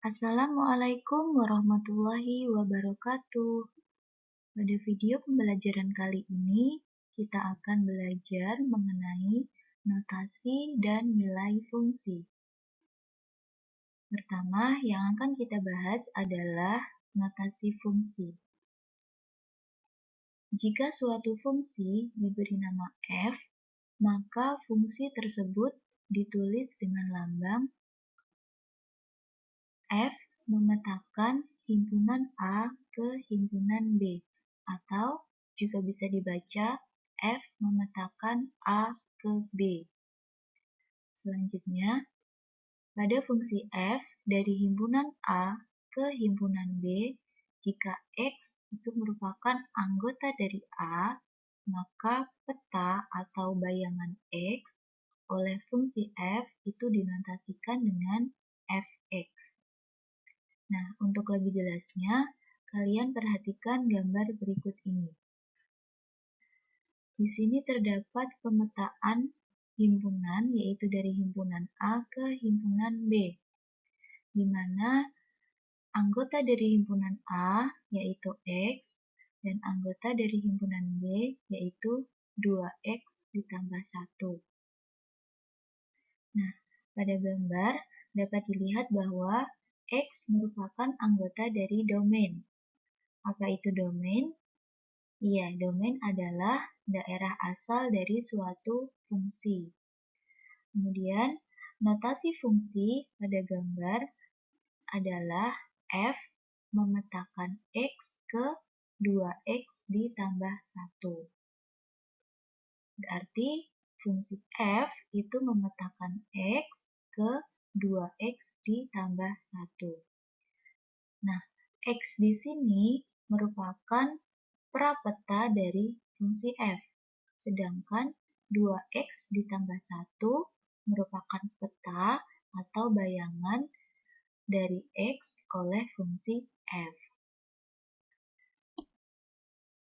Assalamualaikum warahmatullahi wabarakatuh. Pada video pembelajaran kali ini, kita akan belajar mengenai notasi dan nilai fungsi. Pertama, yang akan kita bahas adalah notasi fungsi. Jika suatu fungsi diberi nama f, maka fungsi tersebut ditulis dengan lambang F memetakan himpunan A ke himpunan B, atau juga bisa dibaca F memetakan A ke B. Selanjutnya, pada fungsi F dari himpunan A ke himpunan B, jika X itu merupakan anggota dari A, maka peta atau bayangan X oleh fungsi F itu dinotasikan dengan Fx. Nah, untuk lebih jelasnya, kalian perhatikan gambar berikut ini. Di sini terdapat pemetaan himpunan, yaitu dari himpunan A ke himpunan B, di mana anggota dari himpunan A, yaitu X, dan anggota dari himpunan B, yaitu 2X ditambah 1. Nah, pada gambar dapat dilihat bahwa X merupakan anggota dari domain. Apa itu domain? Iya, domain adalah daerah asal dari suatu fungsi. Kemudian, notasi fungsi pada gambar adalah F memetakan X ke 2X ditambah 1. Berarti fungsi F itu memetakan X ke 2X ditambah 1. Nah, X di sini merupakan prapeta dari fungsi F, sedangkan 2X ditambah 1 merupakan peta atau bayangan dari X oleh fungsi F.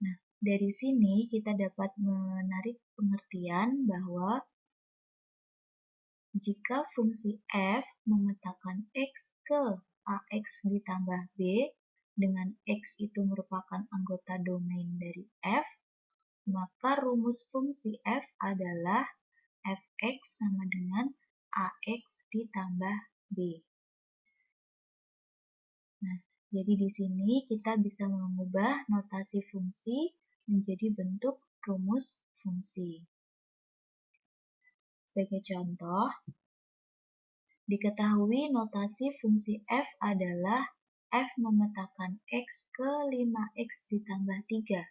Nah, dari sini kita dapat menarik pengertian bahwa jika fungsi F memetakan X ke AX ditambah B, dengan X itu merupakan anggota domain dari F, maka rumus fungsi F adalah Fx sama dengan AX ditambah B. Nah, jadi di sini kita bisa mengubah notasi fungsi menjadi bentuk rumus fungsi. Sebagai contoh, diketahui notasi fungsi f adalah f memetakan x ke 5x ditambah 3.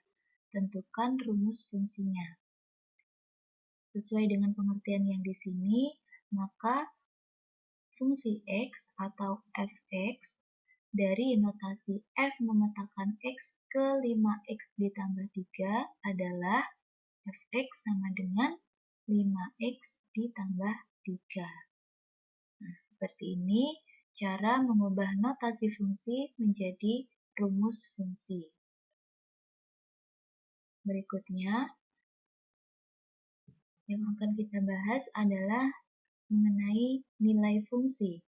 Tentukan rumus fungsinya. Sesuai dengan pengertian yang di sini, maka fungsi x atau fx dari notasi f memetakan x ke 5x ditambah 3 adalah fx sama dengan 5x ditambah 3. Nah, seperti ini cara mengubah notasi fungsi menjadi rumus fungsi. Berikutnya, yang akan kita bahas adalah mengenai nilai fungsi.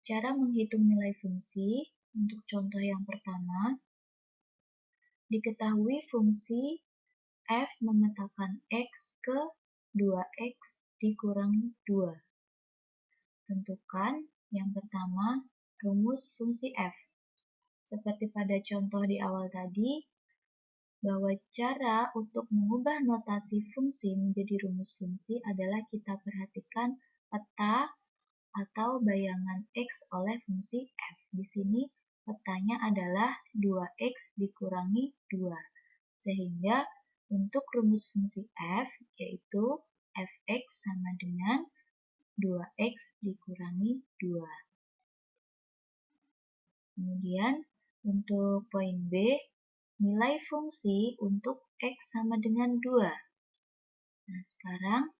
Cara menghitung nilai fungsi, untuk contoh yang pertama, diketahui fungsi f memetakan x ke 2x dikurangi 2. Tentukan yang pertama rumus fungsi f. Seperti pada contoh di awal tadi, bahwa cara untuk mengubah notasi fungsi menjadi rumus fungsi adalah kita perhatikan peta atau bayangan x oleh fungsi f. Di sini petanya adalah 2x dikurangi 2. Sehingga untuk rumus fungsi f, yaitu fx sama dengan 2x dikurangi 2. Kemudian untuk poin B, nilai fungsi untuk x sama dengan 2. Nah, sekarang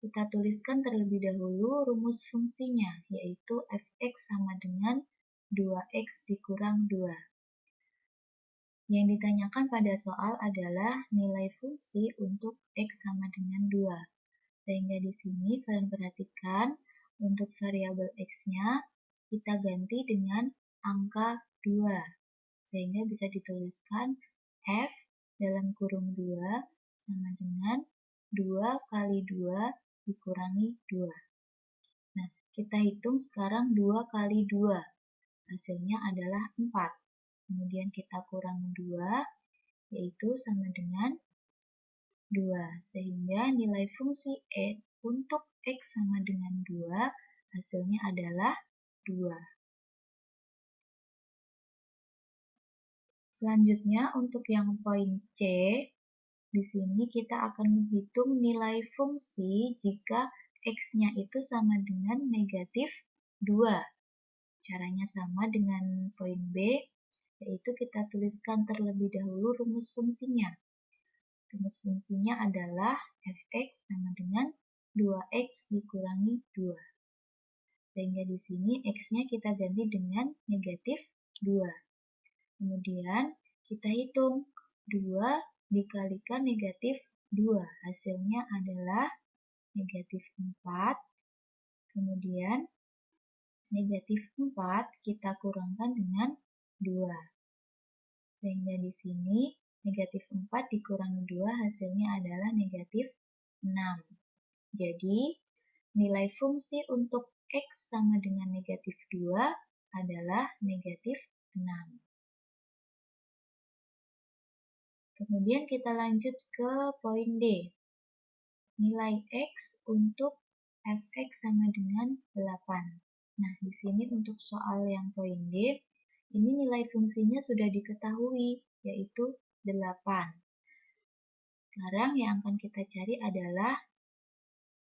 kita tuliskan terlebih dahulu rumus fungsinya, yaitu fx sama dengan 2x dikurang 2. Yang ditanyakan pada soal adalah nilai fungsi untuk x sama dengan 2. Sehingga di sini kalian perhatikan, untuk variabel X-nya kita ganti dengan angka 2. Sehingga bisa dituliskan F dalam kurung 2 sama dengan 2 kali 2 dikurangi 2. Nah, kita hitung sekarang 2 kali 2. Hasilnya adalah 4. Kemudian kita kurangi 2, yaitu sama dengan 2. Sehingga nilai fungsi E untuk X sama dengan 2, hasilnya adalah 2. Selanjutnya untuk yang poin C, di sini kita akan menghitung nilai fungsi jika X-nya itu sama dengan negatif 2. Caranya sama dengan poin B, yaitu kita tuliskan terlebih dahulu rumus fungsinya. Rumus fungsinya adalah fx sama dengan 2x dikurangi 2. Sehingga di sini x-nya kita ganti dengan negatif 2. Kemudian kita hitung 2 dikalikan negatif 2. Hasilnya adalah negatif 4. Kemudian negatif 4 kita kurangkan dengan 2. Sehingga di sini negatif 4 dikurangi 2 hasilnya adalah negatif 6. Jadi, nilai fungsi untuk X sama dengan negatif 2 adalah negatif 6. Kemudian kita lanjut ke poin D. Nilai X untuk fx sama dengan 8. Nah, di sini untuk soal yang poin D, ini nilai fungsinya sudah diketahui, yaitu 8. Sekarang yang akan kita cari adalah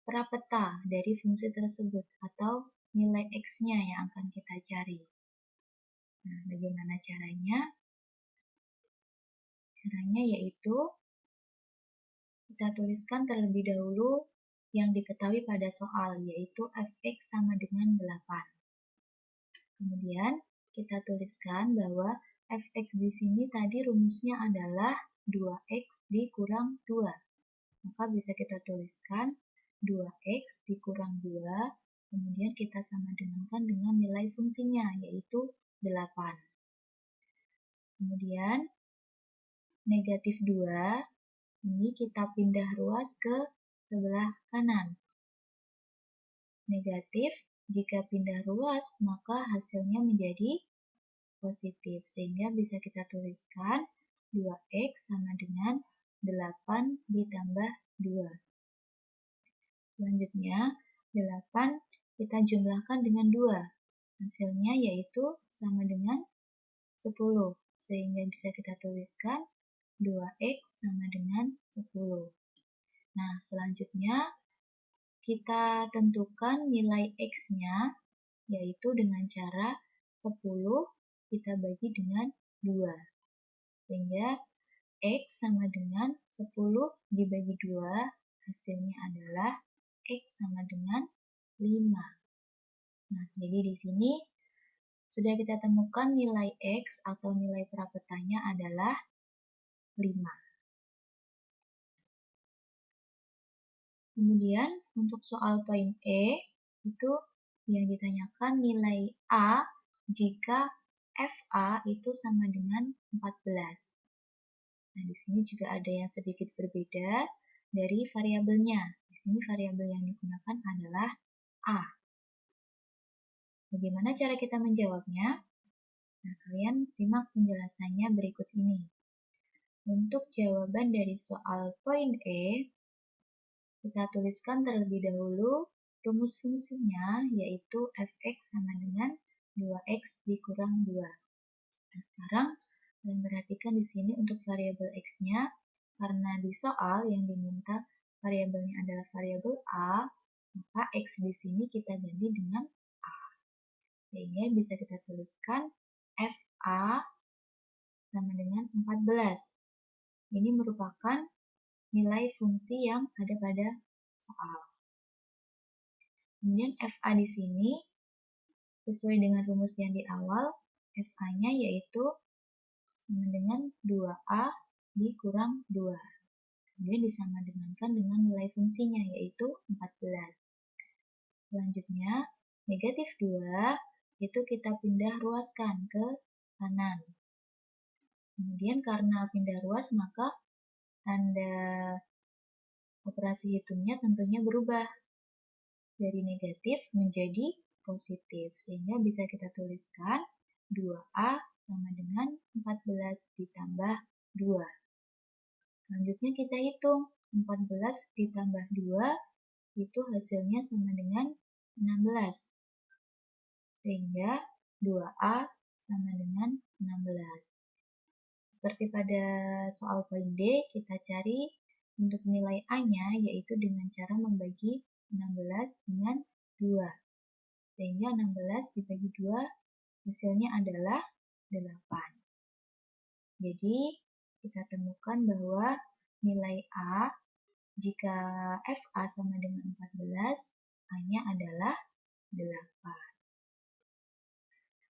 prapeta dari fungsi tersebut, atau nilai X-nya yang akan kita cari. Nah, bagaimana caranya? Caranya yaitu, kita tuliskan terlebih dahulu yang diketahui pada soal, yaitu fx sama dengan 8. Kemudian, kita tuliskan bahwa fx di sini tadi rumusnya adalah 2x dikurang 2. Maka bisa kita tuliskan 2x dikurang 2, kemudian kita sama dengankan dengan nilai fungsinya, yaitu 8. Kemudian, negatif 2, ini kita pindah ruas ke sebelah kanan. Negatif, jika pindah ruas, maka hasilnya menjadi positif. Sehingga bisa kita tuliskan 2x sama dengan 8 ditambah 2. Selanjutnya, 8 kita jumlahkan dengan 2. Hasilnya yaitu sama dengan 10. Sehingga bisa kita tuliskan 2x sama dengan 10. Nah, selanjutnya kita tentukan nilai X-nya, yaitu dengan cara 10 kita bagi dengan 2. Sehingga X sama dengan 10 dibagi 2, hasilnya adalah X sama dengan 5. Nah, jadi di sini sudah kita temukan nilai X atau nilai prapetanya adalah 5. Kemudian untuk soal poin E, itu yang ditanyakan nilai A jika FA itu sama dengan 14. Nah, di sini juga ada yang sedikit berbeda dari variabelnya. Di sini variabel yang digunakan adalah A. Bagaimana cara kita menjawabnya? Nah, kalian simak penjelasannya berikut ini. Untuk jawaban dari soal poin E, kita tuliskan terlebih dahulu rumus fungsinya, yaitu fx sama dengan 2x dikurang 2. Nah, sekarang kalian perhatikan di sini untuk variabel x-nya, karena di soal yang diminta variabelnya adalah variabel a, maka x di sini kita ganti dengan a. Sehingga bisa kita tuliskan fa sama dengan 14. Ini merupakan nilai fungsi yang ada pada soal. Kemudian FA di sini sesuai dengan rumus yang di awal, FA-nya yaitu sama dengan 2A dikurang 2. Kemudian disama dengankan dengan nilai fungsinya yaitu 14. Selanjutnya, Negatif 2 itu kita pindah ruaskan ke kanan. Kemudian karena pindah ruas maka tanda operasi hitungnya tentunya berubah dari negatif menjadi positif. Sehingga bisa kita tuliskan 2A sama dengan 14 ditambah 2. Selanjutnya kita hitung 14 ditambah 2 itu hasilnya sama dengan 16. Sehingga 2A sama dengan 16. Seperti pada soal poin D, kita cari untuk nilai A-nya yaitu dengan cara membagi 16 dengan 2. Sehingga 16 dibagi 2 hasilnya adalah 8. Jadi, kita temukan bahwa nilai A jika FA sama dengan 14, A-nya adalah 8.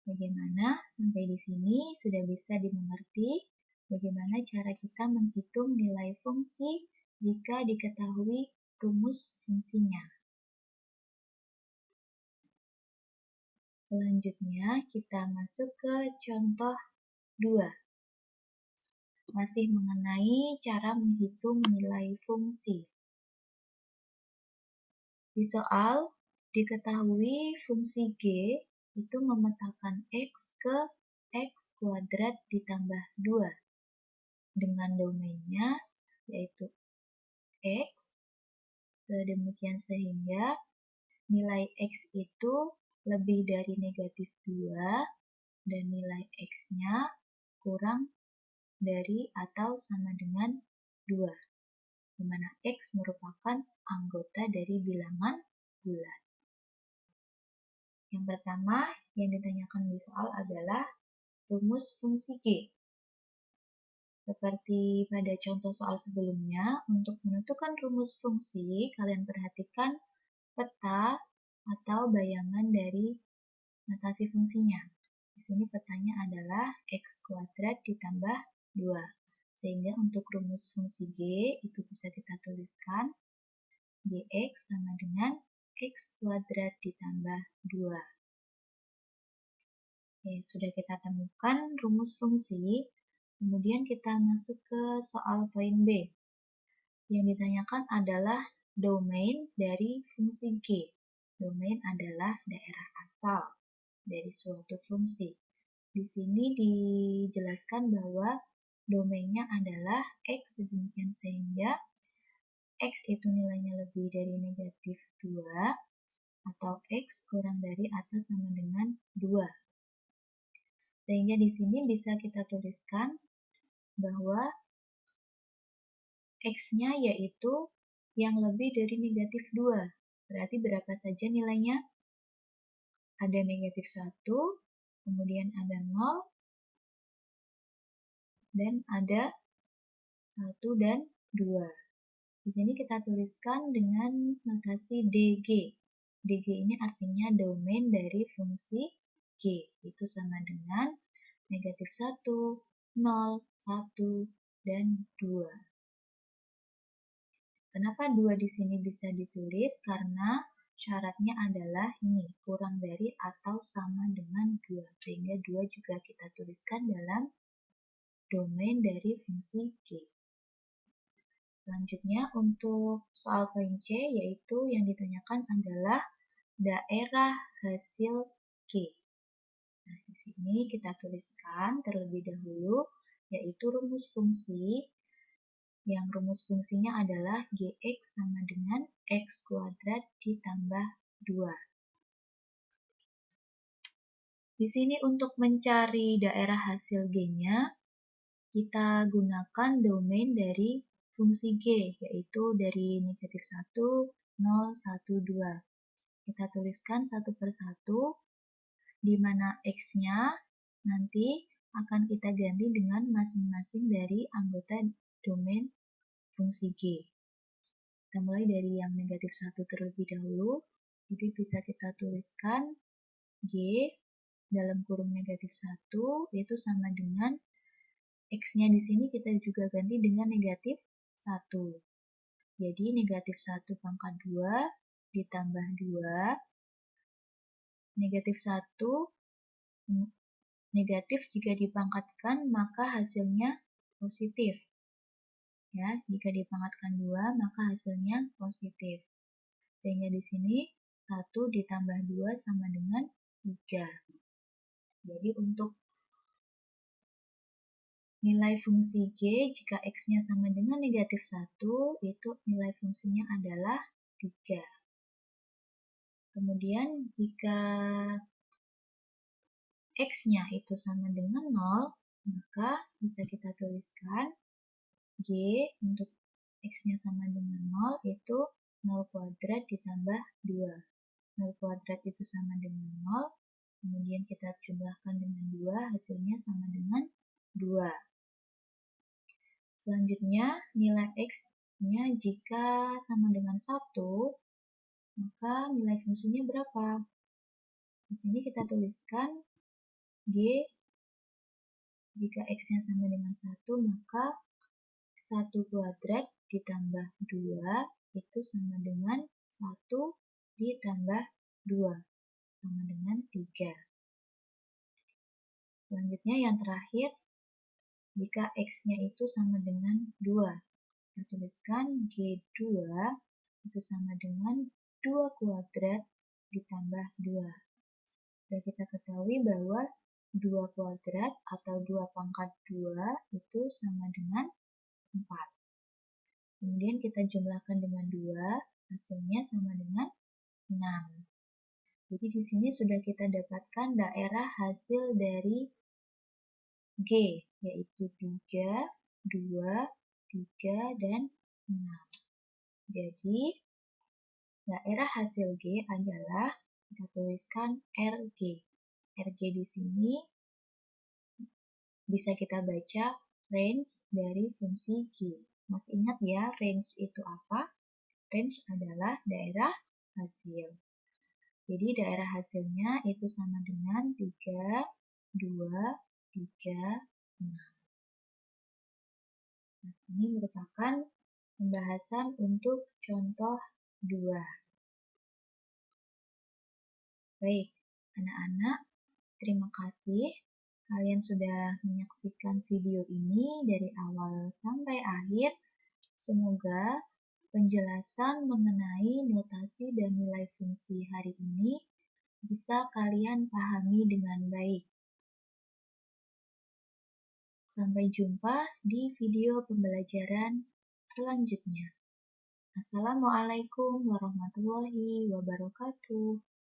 Bagaimana? Sampai di sini sudah bisa dimengerti bagaimana cara kita menghitung nilai fungsi jika diketahui rumus fungsinya. Selanjutnya kita masuk ke contoh 2. Masih mengenai cara menghitung nilai fungsi. Di soal diketahui fungsi G itu memetakan X ke X kuadrat ditambah 2 dengan domainnya yaitu X, sedemikian sehingga nilai X itu lebih dari negatif 2 dan nilai X-nya kurang dari atau sama dengan 2, di mana X merupakan anggota dari bilangan bulat. Yang pertama yang ditanyakan di soal adalah rumus fungsi G. Seperti pada contoh soal sebelumnya, untuk menentukan rumus fungsi, kalian perhatikan peta atau bayangan dari notasi fungsinya. Di sini petanya adalah X kuadrat ditambah 2. Sehingga untuk rumus fungsi G itu bisa kita tuliskan Gx sama dengan X kuadrat ditambah 2. Oke, sudah kita temukan rumus fungsi. Kemudian kita masuk ke soal poin B. Yang ditanyakan adalah domain dari fungsi G. Domain adalah daerah asal dari suatu fungsi. Di sini dijelaskan bahwa domainnya adalah X, sedemikian sehingga X itu nilainya lebih dari negatif 2 atau X kurang dari atau sama dengan 2. Sehingga di sini bisa kita tuliskan bahwa X-nya yaitu yang lebih dari negatif 2. Berarti berapa saja nilainya? Ada negatif 1, kemudian ada 0, dan ada 1 dan 2. Di sini kita tuliskan dengan notasi DG. DG ini artinya domain dari fungsi G. Itu sama dengan negatif 1, 0, 1, dan 2. Kenapa 2 di sini bisa ditulis? Karena syaratnya adalah ini, kurang dari atau sama dengan 2. Sehingga 2 juga kita tuliskan dalam domain dari fungsi G. Selanjutnya untuk soal poin C, yaitu yang ditanyakan adalah daerah hasil G. Nah, di sini kita tuliskan terlebih dahulu, yaitu rumus fungsi, yang rumus fungsinya adalah Gx sama dengan X kuadrat ditambah 2. Di sini untuk mencari daerah hasil G-nya, kita gunakan domain dari fungsi G, yaitu dari negatif 1, 0, 1, 2. Kita tuliskan satu per satu, di mana X-nya nanti akan kita ganti dengan masing-masing dari anggota domain fungsi G. Kita mulai dari yang negatif 1 terlebih dahulu, jadi bisa kita tuliskan G dalam kurung negatif 1 itu sama dengan X-nya di sini kita juga ganti dengan negatif 1. Jadi negatif 1 pangkat 2 ditambah 2 Negatif 1, negatif jika dipangkatkan maka hasilnya positif. Ya, jika dipangkatkan 2 maka hasilnya positif. Sehingga di sini 1 ditambah 2 sama dengan 3. Jadi untuk nilai fungsi G jika X-nya sama dengan negatif 1, itu nilai fungsinya adalah 3. Kemudian jika X-nya itu sama dengan 0, maka bisa kita tuliskan G untuk X-nya sama dengan 0 itu 0 kuadrat ditambah 2. 0 kuadrat itu sama dengan 0, kemudian kita jumlahkan dengan 2, hasilnya sama dengan 2. Selanjutnya, nilai X-nya jika sama dengan 1, maka nilai fungsinya berapa? Di sini kita tuliskan G, jika X-nya sama dengan 1, maka 1 kuadrat ditambah 2 itu sama dengan 1 ditambah 2, sama dengan 3. Selanjutnya yang terakhir, jika X-nya itu sama dengan 2, kita tuliskan G2 itu sama dengan 2 kuadrat ditambah 2. Dan kita ketahui bahwa 2 kuadrat atau 2 pangkat 2 itu sama dengan 4. Kemudian kita jumlahkan dengan 2, hasilnya sama dengan 6. Jadi di sini sudah kita dapatkan daerah hasil dari G, yaitu 3, 2, 3, dan 6. Jadi, daerah hasil G adalah, kita tuliskan RG. RG di sini bisa kita baca range dari fungsi G. Masih ingat ya, range itu apa? Range adalah daerah hasil. Jadi, daerah hasilnya itu sama dengan 3, 2, 3, 6. Nah, ini merupakan pembahasan untuk contoh 2. Baik, anak-anak, terima kasih. Kalian sudah menyaksikan video ini dari awal sampai akhir. Semoga penjelasan mengenai notasi dan nilai fungsi hari ini bisa kalian pahami dengan baik. Sampai jumpa di video pembelajaran selanjutnya. Assalamualaikum warahmatullahi wabarakatuh.